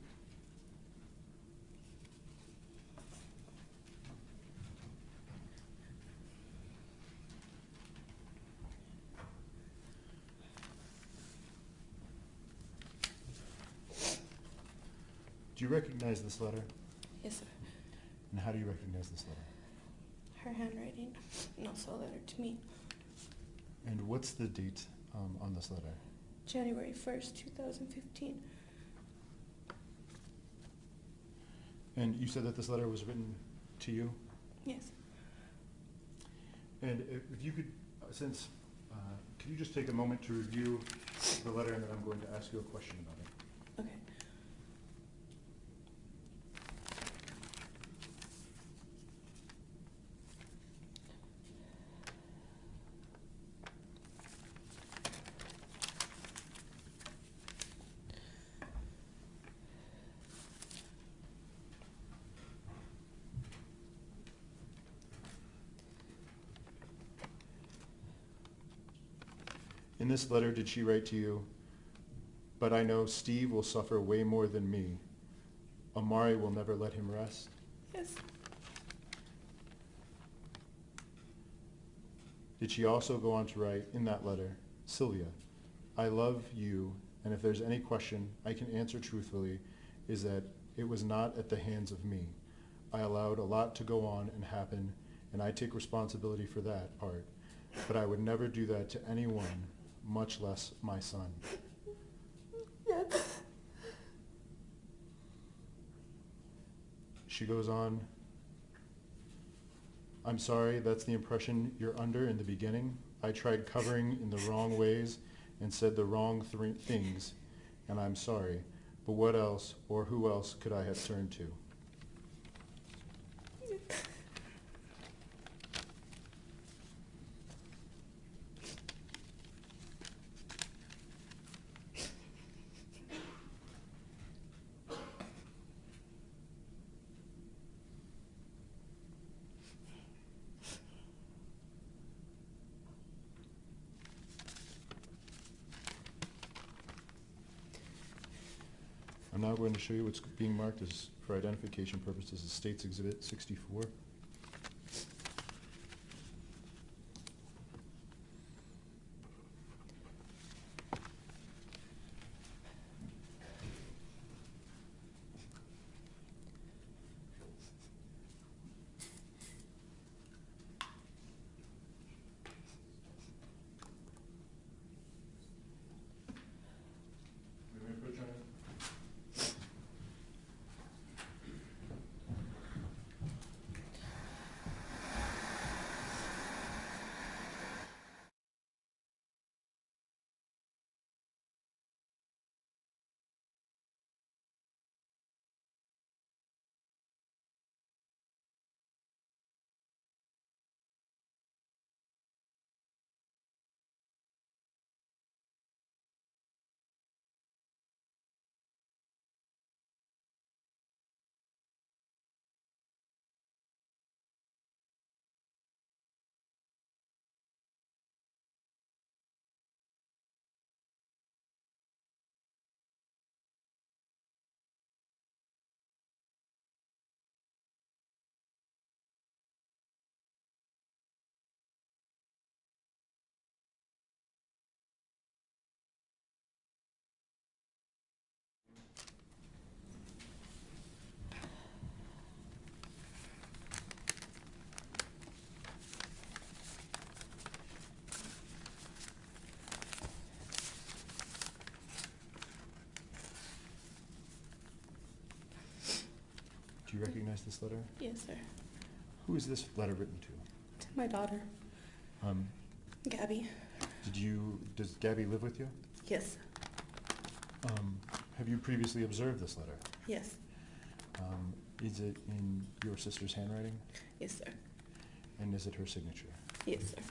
Do you recognize this letter? Yes, sir. And how do you recognize this letter? Her handwriting, and also a letter to me. And what's the date on this letter? January 1st, 2015. And you said that this letter was written to you? Yes. And if you could, could you just take a moment to review the letter, and then I'm going to ask you a question about it. Okay. In this letter, did she write to you, "But I know Steve will suffer way more than me. Omaree will never let him rest"? Yes. Did she also go on to write in that letter, "Sylvia, I love you, and if there's any question I can answer truthfully is that it was not at the hands of me. I allowed a lot to go on and happen, and I take responsibility for that part, but I would never do that to anyone, much less my son"? Yes. She goes on, "I'm sorry, that's the impression you're under in the beginning. I tried covering in the wrong ways and said the wrong things, and I'm sorry. But what else or who else could I have turned to?" I'm now going to show you what's being marked as, for identification purposes, as States Exhibit 64. May we approach on it? you recognize this letter? Yes, sir. Who is this letter written to? To my daughter, Um, Gabby. does Gabby live with you? Yes. Have you previously observed this letter? Yes. Is it in your sister's handwriting? Yes, sir. And is it her signature? Yes, sir.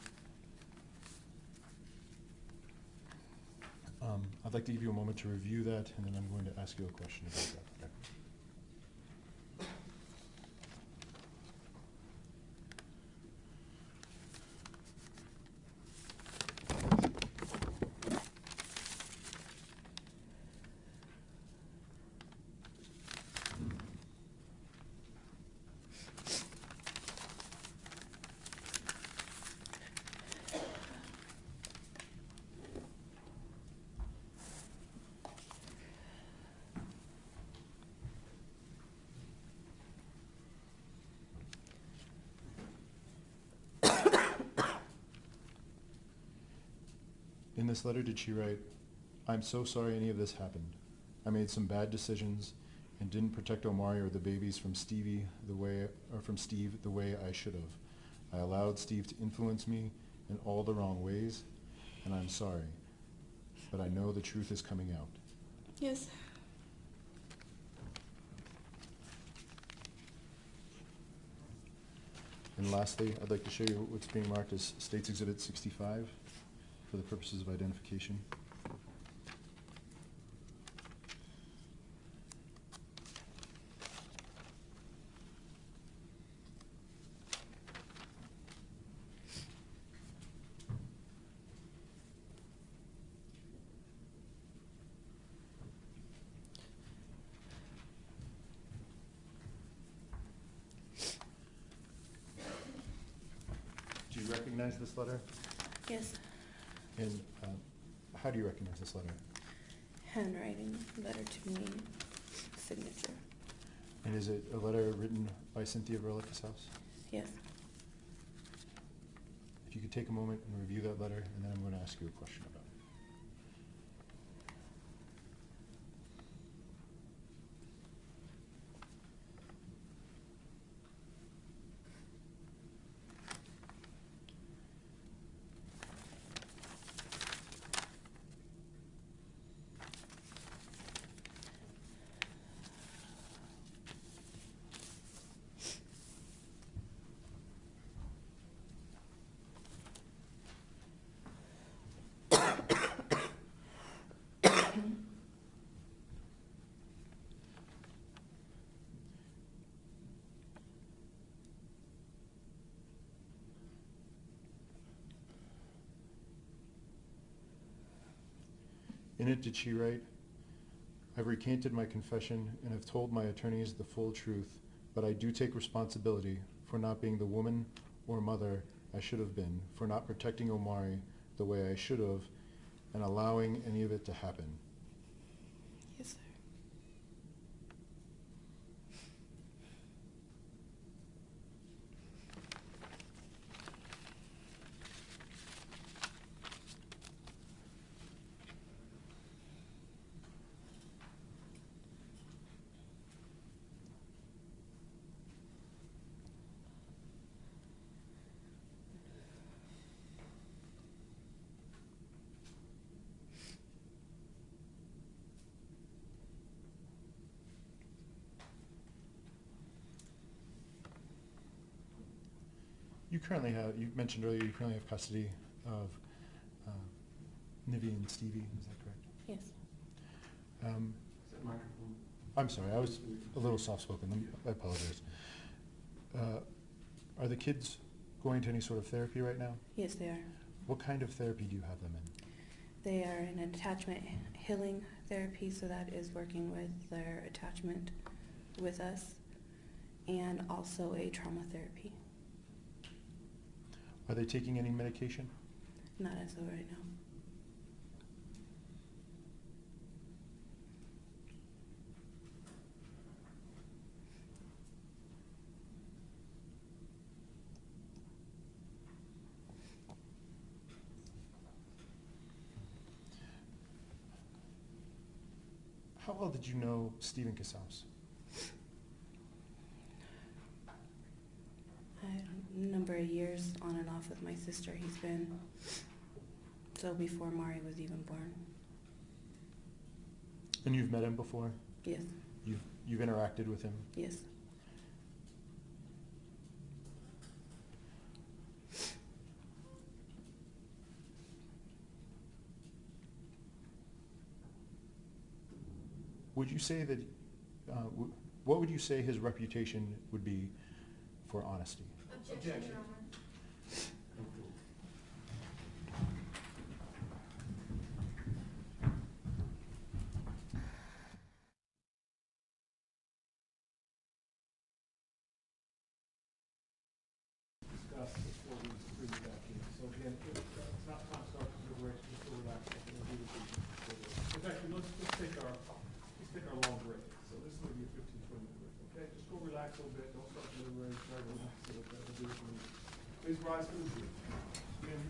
I'd like to give you a moment to review that, and then I'm going to ask you a question about that letter. In this letter, did she write, "I'm so sorry any of this happened. I made some bad decisions and didn't protect Omaree or the babies from Steve the way I should have. I allowed Steve to influence me in all the wrong ways, and I'm sorry. But I know the truth is coming out." Yes. And lastly, I'd like to show you what's being marked as State's Exhibit 65 for the purposes of identification. Do you recognize this letter? Yes. And how do you recognize this letter? Handwriting, letter to me, signature. And is it a letter written by Cynthia Varela Casaus? Yes. If you could take a moment and review that letter, and then I'm going to ask you a question about it. In it, did she write, "I've recanted my confession and have told my attorneys the full truth, but I do take responsibility for not being the woman or mother I should have been, for not protecting Omaree the way I should have, and allowing any of it to happen." Yes, sir. You mentioned earlier you currently have custody of Nivy and Stevie, is that correct? Yes. Is that microphone? I'm sorry, I was a little soft-spoken, I apologize. Are the kids going to any sort of therapy right now? Yes, they are. What kind of therapy do you have them in? They are in attachment healing therapy, so that is working with their attachment with us, and also a trauma therapy. Are they taking any medication? Not as of right now. How well did you know Stephen Casaus? number of years on and off with my sister. He's been, so before Mari was even born. And you've met him before? Yes, You've interacted with him? yes. Would you say that, what would you say his reputation would be for honesty? Objection. Discuss before we bring it back in. So again, it's not time to start deliberation, just go relax. In fact, let's take our long break. So this is maybe a 15-20 minute break, okay? Just go relax a little bit, don't start deliberating, try to relax a little bit. We'll do it. Please rise for the group. Again,